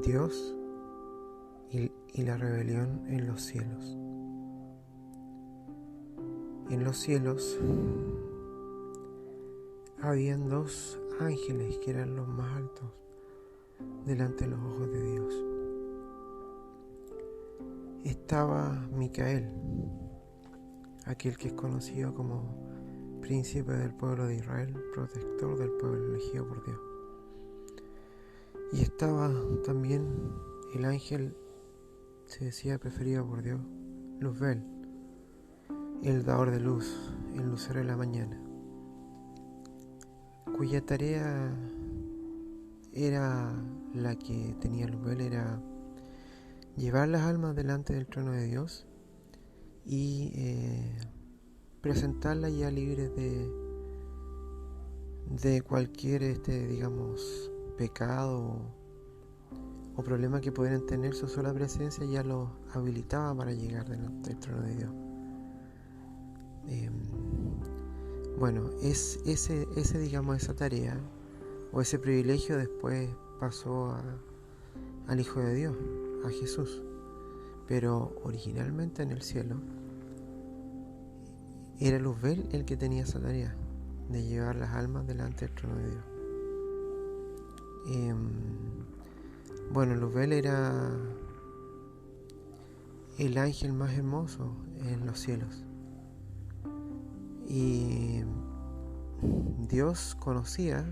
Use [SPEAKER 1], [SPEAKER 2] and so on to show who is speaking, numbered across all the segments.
[SPEAKER 1] Dios y la rebelión en los cielos. En los cielos habían dos ángeles que eran los más altos delante de los ojos de Dios. Estaba Micael, aquel que es conocido como príncipe del pueblo de Israel, protector del pueblo elegido por Dios. Y estaba también el ángel, se decía preferido por Dios, Luzbel, el dador de luz, el lucero de la mañana, cuya tarea era la que tenía Luzbel, era llevar las almas delante del trono de Dios y presentarlas ya libres de cualquier pecado o problema que pudieran tener. Su sola presencia ya los habilitaba para llegar delante del trono de Dios. Esa tarea o ese privilegio después pasó al Hijo de Dios, a Jesús. Pero originalmente en el cielo era Luzbel el que tenía esa tarea de llevar las almas delante del trono de Dios. Luzbel era el ángel más hermoso en los cielos. Y Dios conocía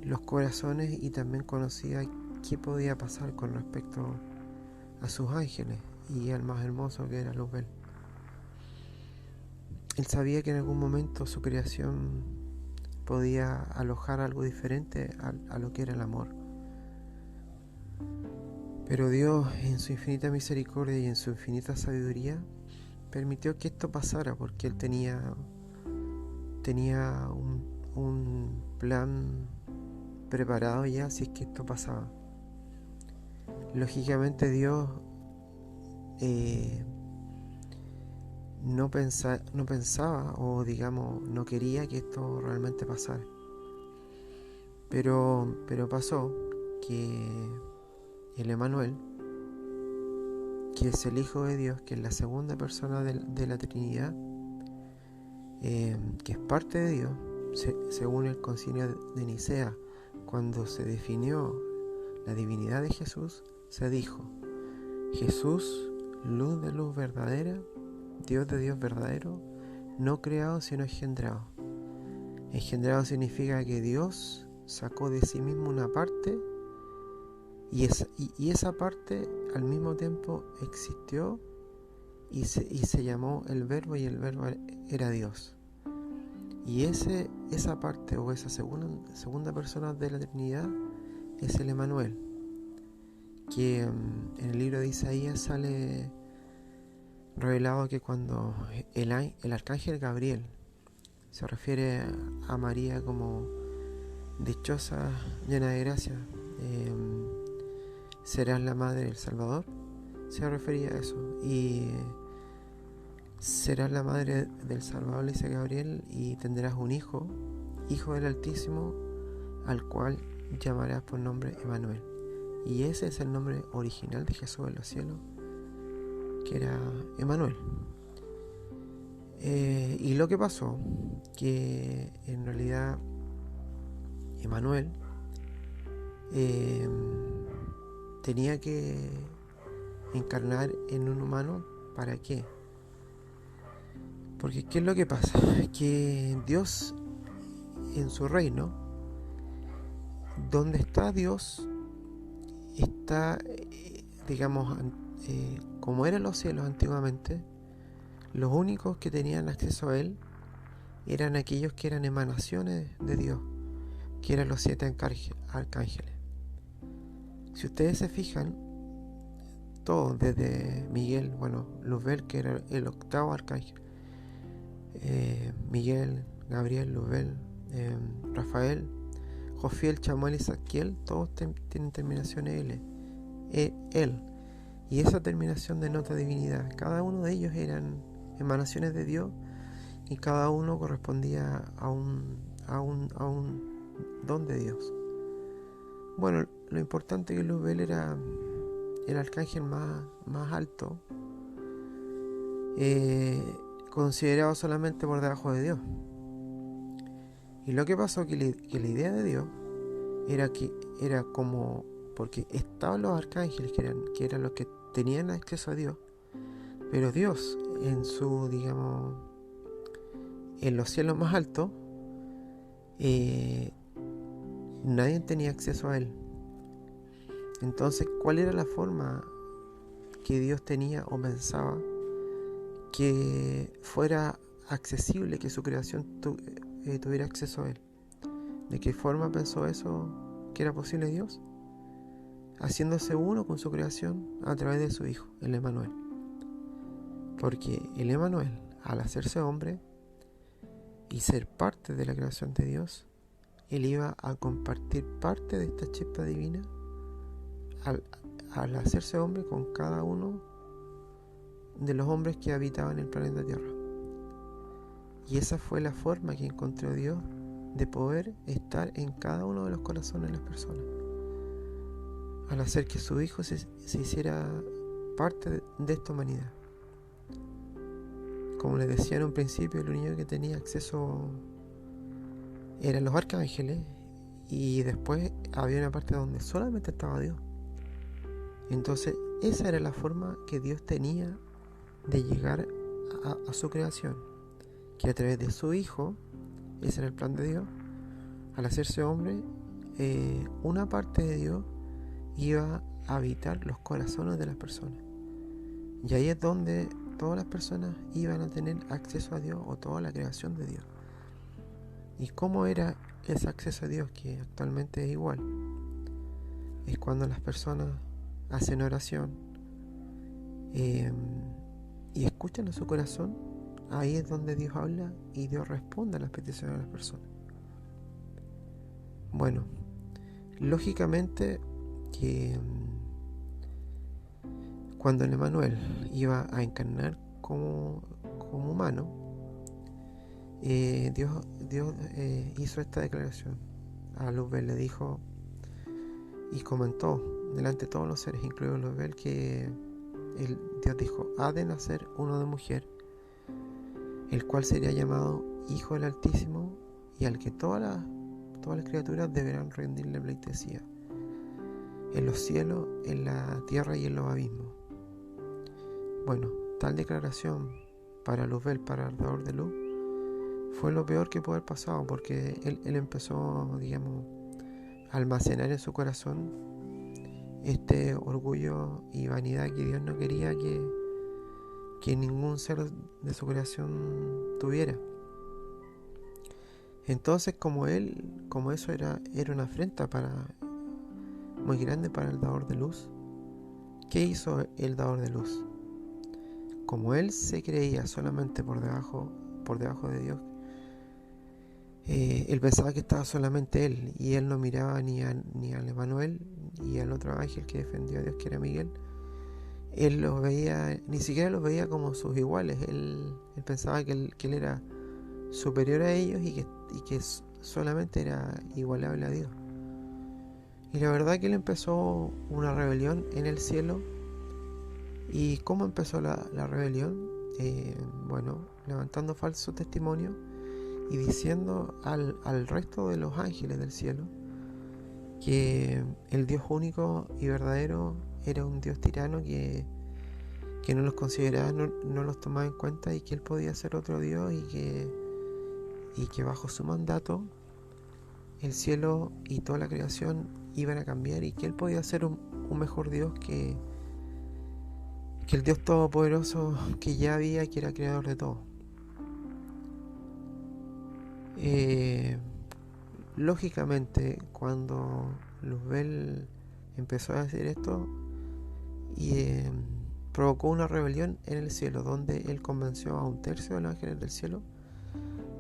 [SPEAKER 1] los corazones y también conocía qué podía pasar con respecto a sus ángeles y al más hermoso que era Luzbel. Él sabía que en algún momento su creación podía alojar algo diferente a lo que era el amor. Pero Dios, en su infinita misericordia y en su infinita sabiduría, permitió que esto pasara porque Él tenía un plan preparado ya si es que esto pasaba. Lógicamente Dios no pensaba o no quería que esto realmente pasara. Pero pasó que el Emmanuel, que es el Hijo de Dios, que es la segunda persona de la Trinidad, que es parte de Dios, según el Concilio de Nicea, cuando se definió la divinidad de Jesús, se dijo: Jesús, luz de luz verdadera, Dios de Dios verdadero, no creado sino engendrado. Engendrado significa que Dios sacó de sí mismo una parte y esa parte al mismo tiempo existió y se llamó el Verbo, y el Verbo era Dios. Y esa parte o esa segunda persona de la Trinidad es el Emmanuel, que en el libro de Isaías sale revelado que cuando el arcángel Gabriel se refiere a María como dichosa, llena de gracia, serás la madre del Salvador, se refería a eso. Y serás la madre del Salvador, dice Gabriel, y tendrás un hijo del Altísimo, al cual llamarás por nombre Emmanuel. Y ese es el nombre original de Jesús en los cielos, que era Emmanuel. Y lo que pasó, que en realidad Emmanuel tenía que encarnar en un humano. ¿Para qué? Porque ¿qué es lo que pasa? Que Dios, en su reino, donde está Dios, está, como eran los cielos antiguamente, los únicos que tenían acceso a Él eran aquellos que eran emanaciones de Dios, que eran los 7 arcángeles. Si ustedes se fijan, todos, desde Miguel, Luzbel, que era el 8º arcángel, Miguel, Gabriel, Luzbel, Rafael, Jofiel, Chamuel y Zadkiel, todos tienen terminación L, él. Y esa terminación denota divinidad. Cada uno de ellos eran emanaciones de Dios y cada uno correspondía a un don de Dios. lo importante que Luzbel era el arcángel más alto, considerado solamente por debajo de Dios. Y lo que pasó que la idea de Dios era como, porque estaban los ángeles que eran los que tenían acceso a Dios, pero Dios en su, digamos, en los cielos más altos, nadie tenía acceso a él. Entonces, ¿cuál era la forma que Dios tenía o pensaba que fuera accesible, que su creación tuviera acceso a él? ¿De qué forma pensó eso que era posible Dios? Haciéndose uno con su creación a través de su Hijo, el Emmanuel. Porque el Emmanuel, al hacerse hombre y ser parte de la creación de Dios, él iba a compartir parte de esta chispa divina al hacerse hombre con cada uno de los hombres que habitaban el planeta Tierra. Y esa fue la forma que encontró Dios de poder estar en cada uno de los corazones de las personas, al hacer que su Hijo se hiciera parte de esta humanidad. Como les decía en un principio, el único que tenía acceso eran los arcángeles, y después había una parte donde solamente estaba Dios. Entonces esa era la forma que Dios tenía de llegar a su creación, que a través de su Hijo, ese era el plan de Dios, al hacerse hombre, una parte de Dios iba a habitar los corazones de las personas, y ahí es donde todas las personas iban a tener acceso a Dios, o toda la creación de Dios. ¿Y cómo era ese acceso a Dios, que actualmente es igual? Es cuando las personas hacen oración y escuchan a su corazón. Ahí es donde Dios habla y Dios responde a las peticiones de las personas. Bueno, lógicamente que cuando el Emmanuel iba a encarnar como humano, Dios hizo esta declaración. A Luzbel le dijo y comentó delante de todos los seres, incluido Luzbel, que Dios dijo: ha de nacer uno de mujer, el cual sería llamado Hijo del Altísimo, y al que todas las criaturas deberán rendirle pleitesía, en los cielos, en la tierra y en los abismos. Bueno, tal declaración para Luzbel, para el dador de luz, fue lo peor que pudo haber pasado, porque él empezó, digamos, a almacenar en su corazón este orgullo y vanidad que Dios no quería que ningún ser de su creación tuviera. Entonces, como eso era una afrenta muy grande para el dador de luz, ¿qué hizo el dador de luz? Como él se creía solamente por debajo de Dios, él pensaba que estaba solamente él, y él no miraba ni al Emmanuel y al otro ángel que defendió a Dios, que era Miguel. Él los veía, ni siquiera los veía como sus iguales. Él pensaba que él era superior a ellos y que solamente era igualable a Dios. Y la verdad que él empezó una rebelión en el cielo. ¿Y cómo empezó la rebelión? Bueno, levantando falso testimonio y diciendo al resto de los ángeles del cielo que el Dios único y verdadero era un Dios tirano que no los consideraba, no los tomaba en cuenta, y que él podía ser otro Dios, y que bajo su mandato el cielo y toda la creación iban a cambiar, y que él podía ser un mejor Dios que el Dios todopoderoso que ya había, que era creador de todo. Lógicamente, cuando Luzbel empezó a decir esto, provocó una rebelión en el cielo, donde él convenció a 1/3 de los ángeles del cielo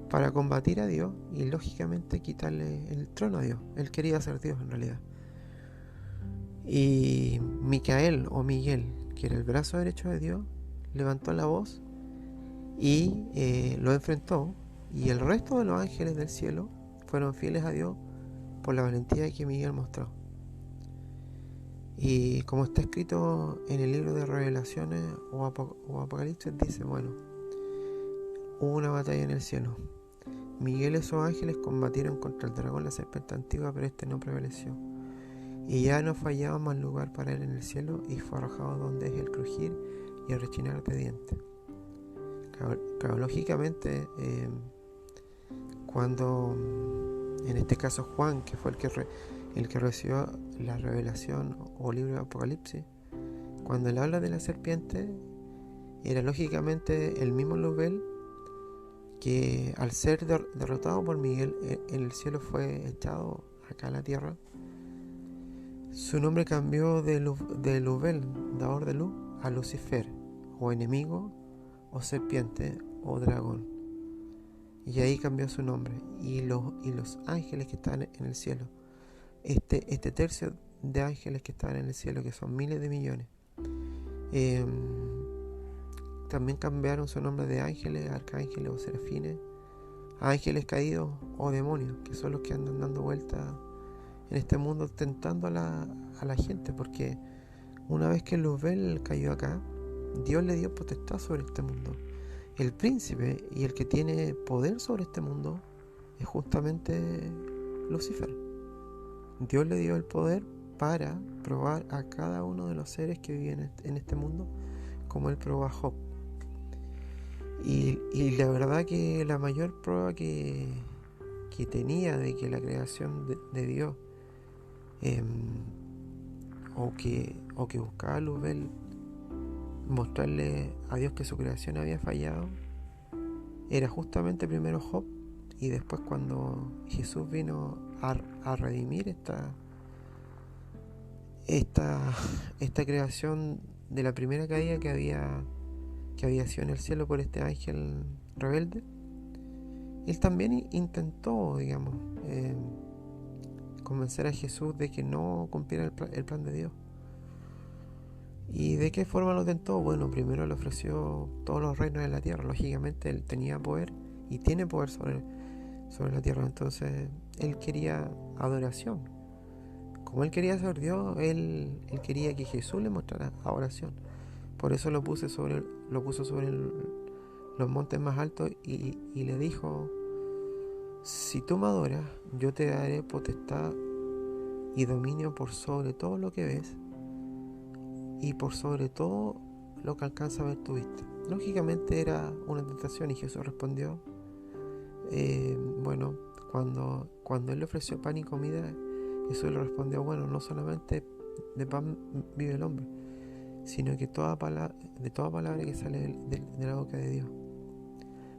[SPEAKER 1] para combatir a Dios y lógicamente quitarle el trono a Dios. Él quería ser Dios en realidad. Y Micael o Miguel, que era el brazo derecho de Dios, levantó la voz y lo enfrentó, y el resto de los ángeles del cielo fueron fieles a Dios por la valentía que Miguel mostró. Y como está escrito en el libro de Revelaciones o Apocalipsis, dice, bueno, hubo una batalla en el cielo. Miguel y sus ángeles combatieron contra el dragón, la serpiente antigua, pero este no prevaleció. Y ya no fallaba más lugar para él en el cielo, y fue arrojado donde es el crujir y el rechinar de dientes. Claro, lógicamente, cuando en este caso Juan, que fue el que recibió la revelación o libro de Apocalipsis, cuando él habla de la serpiente, era lógicamente el mismo Luzbel que al ser derrotado por Miguel en el cielo fue echado acá a la tierra. Su nombre cambió de Luzbel, dador de luz, a Lucifer, o enemigo, o serpiente, o dragón. Y ahí cambió su nombre. Y los ángeles que están en el cielo, este tercio de ángeles que están en el cielo, que son miles de millones, también cambiaron su nombre de ángeles, arcángeles o serafines, a ángeles caídos o demonios, que son los que andan dando vueltas en este mundo tentando a la gente, porque una vez que Luzbel cayó acá, Dios le dio potestad sobre este mundo. El príncipe y el que tiene poder sobre este mundo es justamente Lucifer. Dios le dio el poder para probar a cada uno de los seres que viven en este mundo, como él probó a Job. Y la verdad que la mayor prueba que tenía de que la creación de Dios, o que buscaba Luzbel mostrarle a Dios que su creación había fallado, era justamente primero Job, y después cuando Jesús vino a redimir esta creación de la primera caída que había sido en el cielo por este ángel rebelde. Él también intentó, digamos, convencer a Jesús de que no cumpliera el plan de Dios. ¿Y de qué forma lo tentó? Bueno, primero le ofreció todos los reinos de la tierra. Lógicamente él tenía poder y tiene poder sobre la tierra. Entonces él quería adoración. Como él quería ser Dios, él quería que Jesús le mostrara adoración. Por eso lo puso sobre los montes más altos y le dijo: si tú me adoras, yo te daré potestad y dominio por sobre todo lo que ves y por sobre todo lo que alcanza a ver tu vista. Lógicamente era una tentación, y Jesús respondió, bueno, cuando él le ofreció pan y comida, Jesús le respondió: bueno, no solamente de pan vive el hombre, sino que de toda palabra que sale de la boca de Dios.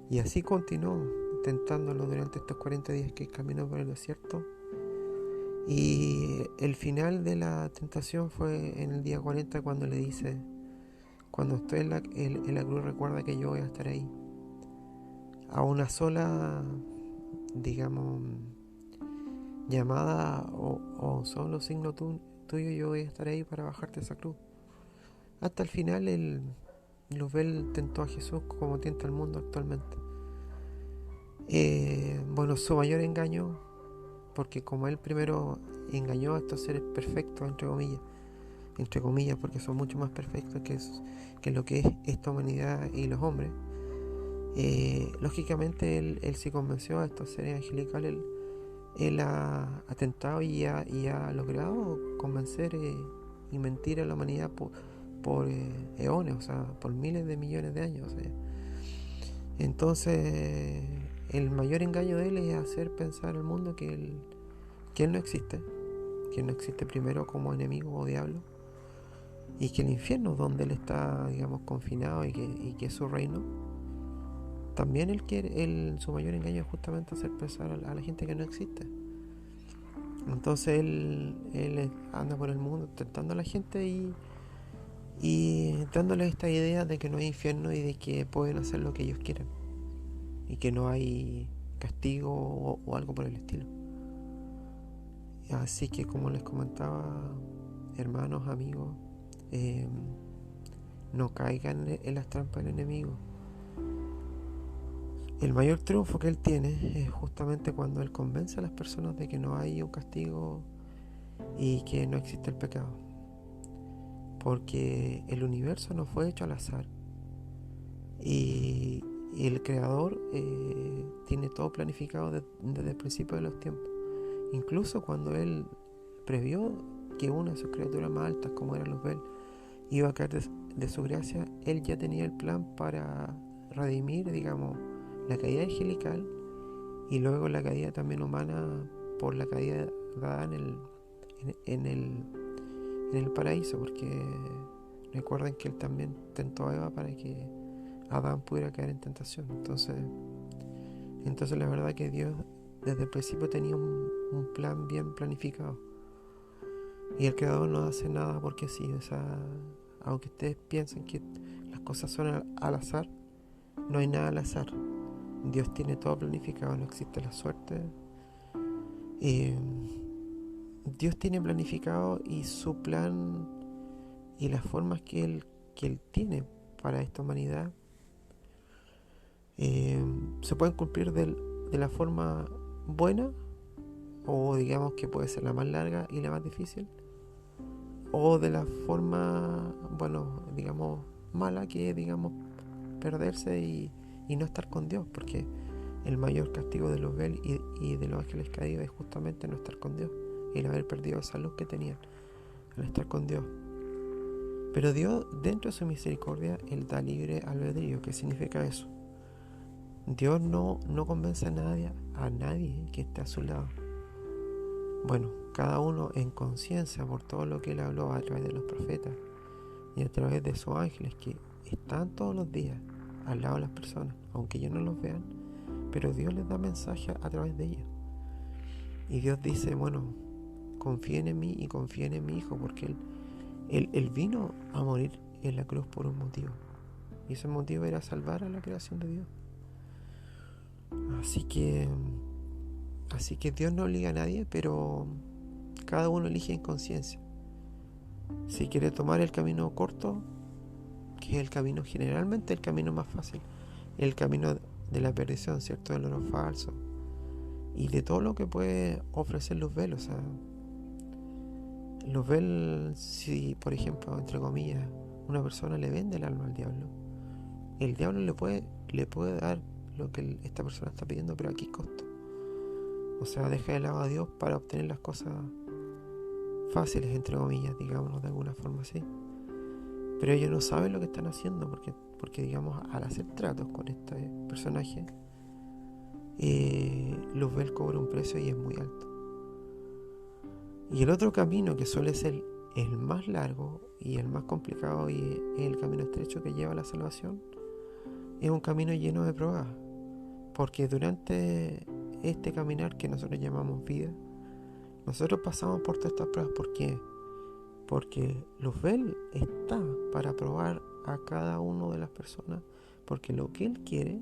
[SPEAKER 1] Y así continuó tentándolo durante estos 40 días que caminó por el desierto. Y el final de la tentación fue en el día 40, cuando le dice: cuando estoy en la cruz, recuerda que yo voy a estar ahí. A una sola, digamos, llamada o solo signo tuyo, yo voy a estar ahí para bajarte esa cruz. Hasta el final Luzbel tentó a Jesús como tienta el mundo actualmente. Bueno, su mayor engaño, porque como él primero engañó a estos seres perfectos, entre comillas, porque son mucho más perfectos que lo que es esta humanidad y los hombres, lógicamente él se convenció a estos seres angelicales. Él ha tentado y ha logrado convencer y mentir a la humanidad por eones, o sea, por miles de millones de años. Entonces, el mayor engaño de él es hacer pensar al mundo que él no existe, primero como enemigo o diablo, y que el infierno donde él está, digamos, confinado y que es su reino, también su mayor engaño es justamente hacer pensar a la gente que no existe. Entonces él anda por el mundo tentando a la gente y dándoles esta idea de que no hay infierno y de que pueden hacer lo que ellos quieran y que no hay castigo o algo por el estilo. Así que, como les comentaba, hermanos, amigos, no caigan en las trampas del enemigo. El mayor triunfo que él tiene es justamente cuando él convence a las personas de que no hay un castigo y que no existe el pecado. porque el universo no fue hecho al azar. Y el Creador tiene todo planificado desde el principio de los tiempos. Incluso cuando Él previó que una de sus criaturas más altas, como era Luzbel, iba a caer de su gracia, Él ya tenía el plan para redimir, digamos, la caída angelical y luego la caída también humana por la caída de Adán en el paraíso, porque recuerden que Él también tentó a Eva para que Adán pudiera caer en tentación. Entonces la verdad que Dios desde el principio tenía un plan bien planificado. Y el Creador no hace nada porque sí. O sea, aunque ustedes piensen que las cosas son al azar, no hay nada al azar. Dios tiene todo planificado, no existe la suerte. Dios tiene planificado y su plan y las formas que Él tiene para esta humanidad se pueden cumplir de la forma buena, o digamos que puede ser la más larga y la más difícil, o de la forma, bueno, digamos mala, que es, digamos, perderse y no estar con Dios, porque el mayor castigo de Luzbel y de los ángeles caídos es justamente no estar con Dios, el haber perdido esa luz que tenían al estar con Dios. Pero Dios, dentro de su misericordia, Él da libre albedrío. ¿Qué significa eso? Dios no convence a nadie que esté a su lado. Bueno, cada uno en conciencia por todo lo que Él habló a través de los profetas y a través de sus ángeles que están todos los días al lado de las personas, aunque ellos no los vean, pero Dios les da mensaje a través de ellos. Y Dios dice, bueno, confíen en mí y confíen en mi Hijo, porque Él vino a morir en la cruz por un motivo, y ese motivo era salvar a la creación de Dios. Así que Dios no obliga a nadie, pero cada uno elige en conciencia. Si quiere tomar el camino corto, que es el camino, generalmente el camino más fácil, el camino de la perdición, ¿cierto? Del oro falso y de todo lo que puede ofrecer Luzbel. O sea, Luzbel, si por ejemplo, entre comillas, una persona le vende el alma al diablo, el diablo le puede dar lo que esta persona está pidiendo, pero ¿a qué costo? O sea, deja de lado a Dios para obtener las cosas fáciles, entre comillas, digámoslo de alguna forma así. Pero ellos no saben lo que están haciendo, porque digamos, al hacer tratos con este personaje, Luzbel cobra un precio y es muy alto. Y el otro camino, que suele ser el más largo y el más complicado, y es el camino estrecho que lleva a la salvación, es un camino lleno de pruebas, porque durante este caminar que nosotros llamamos vida, nosotros pasamos por todas estas pruebas. ¿Por qué? Porque Luzbel está para probar a cada una de las personas, porque lo que Él quiere,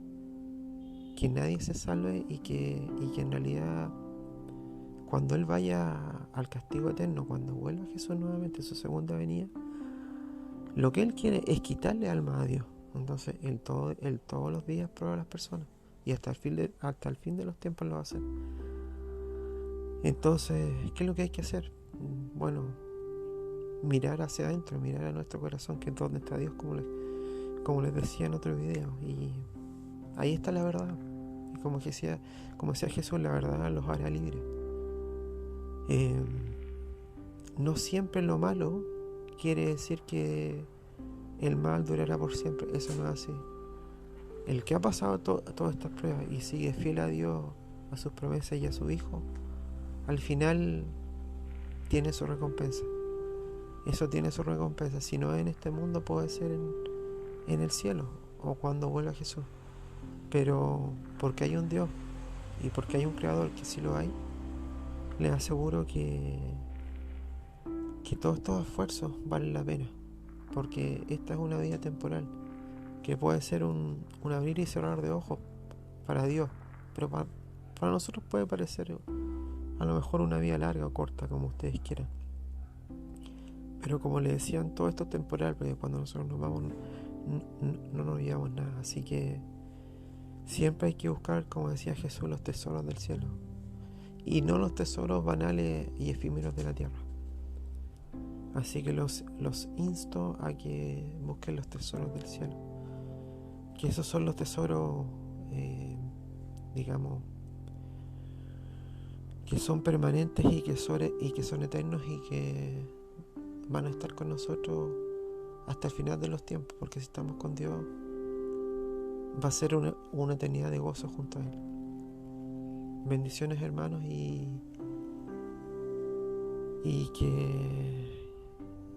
[SPEAKER 1] que nadie se salve y que en realidad cuando Él vaya al castigo eterno, cuando vuelva Jesús nuevamente en su segunda venida, lo que Él quiere es quitarle alma a Dios. Entonces Él todos los días prueba a las personas, y hasta el fin de los tiempos lo va a hacer. Entonces, ¿qué es lo que hay que hacer? Bueno, mirar hacia adentro, mirar a nuestro corazón, que es donde está Dios, como les decía en otro video, y ahí está la verdad. Y como decía Jesús, la verdad los hará libres. No siempre lo malo quiere decir que el mal durará por siempre. Eso no es así. El que ha pasado todas estas pruebas y sigue fiel a Dios, a sus promesas y a su Hijo, al final tiene su recompensa. Eso tiene su recompensa. Si no en este mundo, puede ser en el cielo o cuando vuelva Jesús. Pero porque hay un Dios y porque hay un Creador, que sí lo hay, les aseguro que todos estos esfuerzos valen la pena, porque esta es una vida temporal, que puede ser un abrir y cerrar de ojos para Dios, pero para nosotros puede parecer a lo mejor una vida larga o corta, como ustedes quieran. Pero como les decían, todo esto es temporal, porque cuando nosotros nos vamos no nos llevamos nada. Así que siempre hay que buscar, como decía Jesús, los tesoros del cielo, y no los tesoros banales y efímeros de la tierra. Así que los insto a que busquen los tesoros del cielo, que esos son los tesoros, digamos, que son permanentes y que son eternos y que van a estar con nosotros hasta el final de los tiempos, porque si estamos con Dios va a ser una eternidad de gozo junto a Él. Bendiciones, hermanos, y que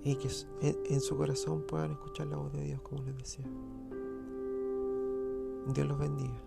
[SPEAKER 1] en su corazón puedan escuchar la voz de Dios como les decía. Dios los bendiga.